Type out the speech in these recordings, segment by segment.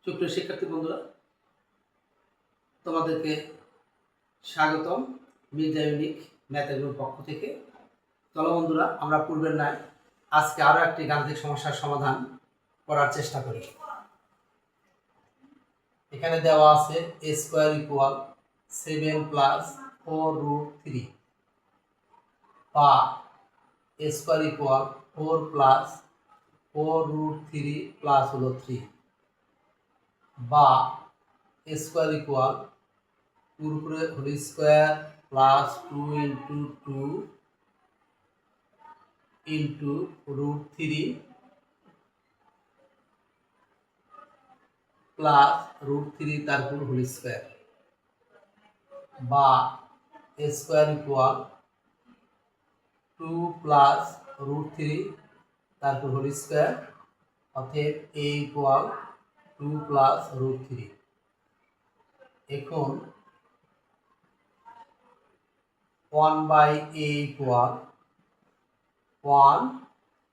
সুপ্রিয় শিক্ষার্থী বন্ধুরা, তোমাদেরকে স্বাগতম মির্জা ইউনিক ম্যাথ এর পক্ষ থেকে। চলো বন্ধুরা, আমরা পূর্বের ন্যায় আজকে আরও একটি গাণিতিক সমস্যার সমাধান করার চেষ্টা করি। এখানে দেওয়া আছে a স্কয়ার ইকুয়াল 7 প্লাস 4√3 বা a square equal 4 plus 4√3 plus হলো 3 বা a স্কয়ার ইকুয়াল 2 উপরে whole square plus 2 into 2 into √3 plus √3 তারপর হোল স্কয়ার বা a স্কয়ার ইকুয়াল 2 প্লাস √3 তারপর হোল স্কয়ার, অতএব a ইকুয়াল 2 প্লাস √3। এখন 1/a ইকুয়াল 1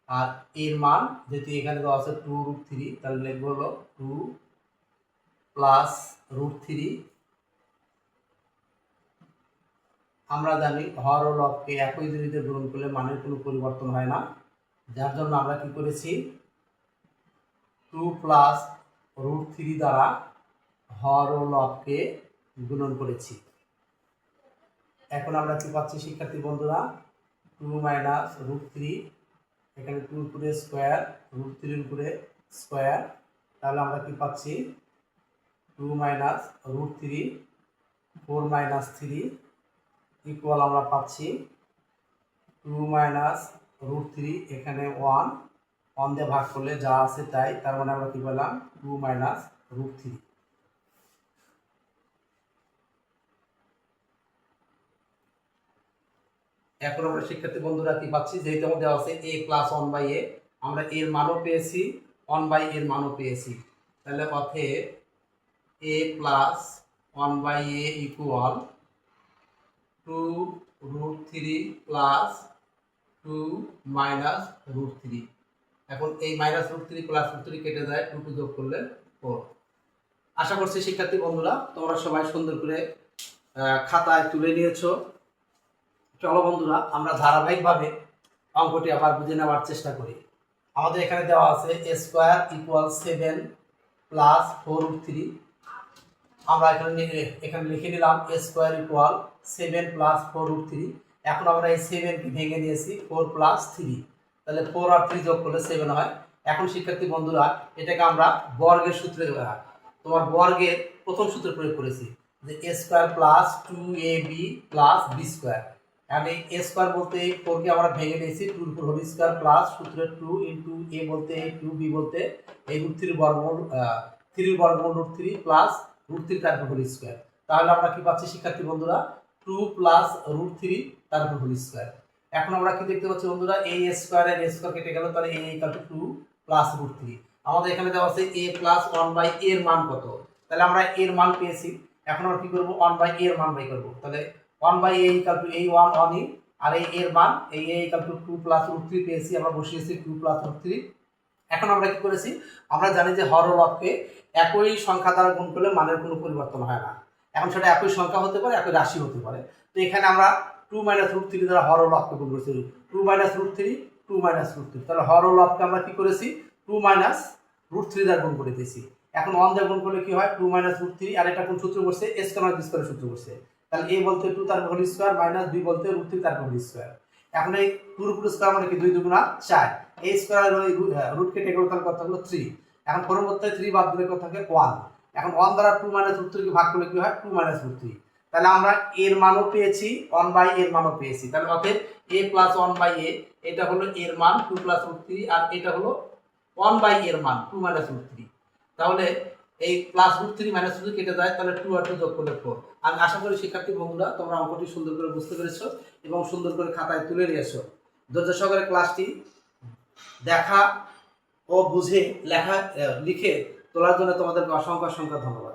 আর এর মান যেহেতু এখানে দেওয়া আছে 2√3, তাহলে লিখব হলো 2 প্লাস √3। আমরা জানি হর ও লবকে একই জিনিসে গ্রহণ করলে মানের কোনো পরিবর্তন হয় না, যার জন্য আমরা কি করেছি 2 প্লাস √3 দ্বারা হর ও লবকে গুণন করেছি। এখন আমরা কি পাচ্ছি শিক্ষার্থী বন্ধুরা, 2 মাইনাস √3, এখানে 2 উপরে স্কয়ার, √3 উপরে স্কয়ার, তাহলে আমরা কি পাচ্ছি 2 মাইনাস √3 4 মাইনাস 3 ইকুয়াল আমরা পাচ্ছি 2 মাইনাস √3, এখানে 1 দিয়ে ভাগ করলে যা আছে তাই, তার মানে আমরা কি পেলাম 2 মাইনাস √3। এখন আমরা শিক্ষার্থী বন্ধুরা কি পাচ্ছি, যেহেতু আমাদের আছে a প্লাস 1/a, আমরা এর মানও পেয়েছি 1/a এর মানও পেয়েছি, তাহলে অতএব a plus 1/a equal 2√3 plus 2 minus √3। এখন এই মাইনাস √3 প্লাস √3 কেটে যায়, 2 যোগ করলে 4। আশা করছি শিক্ষার্থী বন্ধুরা তোমরা সবাই সুন্দর করে খাতায় তুলে নিয়েছো। চলো বন্ধুরা, আমরা ধারাবাহিকভাবে অঙ্কটি আবার বুঝে নেওয়ার চেষ্টা করি। আমাদের এখানে দেওয়া আছে a স্কয়ার ইকুয়াল 7 প্লাস 4√3। আমরা এখানে লিখে নিলাম a স্কয়ার ইকুয়াল 7 প্লাস 4√3। এখন আমরা এই 7 কে ভেঙে নিয়েছি 4 প্লাস 3, তাহলে 4 আর 3 যোগ করলে 7 হয়। এখন শিক্ষার্থী বন্ধুরা এটাকে আমরা বর্গের সূত্রে, তোমার বর্গের প্রথম সূত্রে প্রয়োগ করেছি যে a square plus 2ab plus b square. আর এই a স্কয়ার বলতে 4 কে আমরা ভেঙে নিয়েছি 2 এর হোল স্কয়ার প্লাস সূত্রে 2 ইনটু a বলতে 2, b বলতে এই √3 বর্গমূল 3 বর্গমূল √3 প্লাস √3 তার হোল স্কয়ার। তাহলে আমরা কি পাচ্ছি শিক্ষার্থী বন্ধুরা 2 প্লাস √3 তার হোল স্কয়ার। এখন আমরা কি দেখতে পাচ্ছি বন্ধুরা, a স্কয়ার এর স্কয়ার কেটে গেল, তাহলে a ইকুয়াল টু 2 প্লাস √3। আমাদের এখানে দেওয়া আছে a প্লাস 1/a এর মান কত, তাহলে আমরা এর মান পেয়েছি। এখন আমরা কি করব 1/a এর মান বের করব, তাহলে 1/a ইকুয়াল টু এই 1 আর এই এর মান এই a ইকুয়াল টু 2 প্লাস √3 পেয়েছি, আমরা বসিয়েছি 2 প্লাস √3। এখন আমরা কি করেছি, আমরা জানি যে হর ও লবকে একই সংখ্যা দ্বারা গুণ করলে মানের কোনো পরিবর্তন হয় না। এখন সেটা একই সংখ্যা হতে পারে, একই রাশি হতে পারে। তো এখানে আমরা 2 মাইনাস √3 দ্বারা হর ও লবকে গুণ করেছি, 2 মাইনাস √3 2 মাইনাস √3, তাহলে হর ও লবকে আমরা কি করেছি 2 মাইনাস √3 দ্বারা গুণ করে দিয়েছি। এখন 1 দিয়ে গুণ করলে কি হয় 2 মাইনাস √3, আর এটা কোন সূত্র বসছে a স্কয়ার মাইনাস b স্কয়ারের সূত্র বসছে, তাহলে a বলতে 2 তার হোল স্কয়ার মাইনাস b বলতে √3 তার হোল স্কয়ার। এখন এই 2 এর উপর স্কয়ার মানে কি 2 দুগুণা 4, a স্কয়ারের ওই রুট কেটে গেল, তাহলে কত হলো 3। এখন পরবর্তী 3 বাদ দিলে কত থাকে 1। এখন 1 দ্বারা 2 মাইনাস √3 কে ভাগ করলে কি হয় 2 মাইনাস √3, তাহলে আমরা এর মানও পেয়েছি 1/a এর মানও পেয়েছি। তাহলে অতএব a প্লাস 1/a এটা হলো এর মান 2 প্লাস √3, আর এটা হলো 1/a এর মান 2 মাইনাস √3। তাহলে এই প্লাস √3 মাইনাস √3 কেটে যায়, তাহলে 2 আর 2 যোগ করলে 4। আমি আশা করি শিক্ষার্থী বন্ধুরা তোমরা অঙ্কটি সুন্দর করে বুঝতে পেরেছো এবং সুন্দর করে খাতায় তুলে নিয়েছো। ধৈর্য সহকারে ক্লাসটি দেখা ও বুঝে লিখে তোলার জন্য তোমাদেরকে অসংখ্য ধন্যবাদ।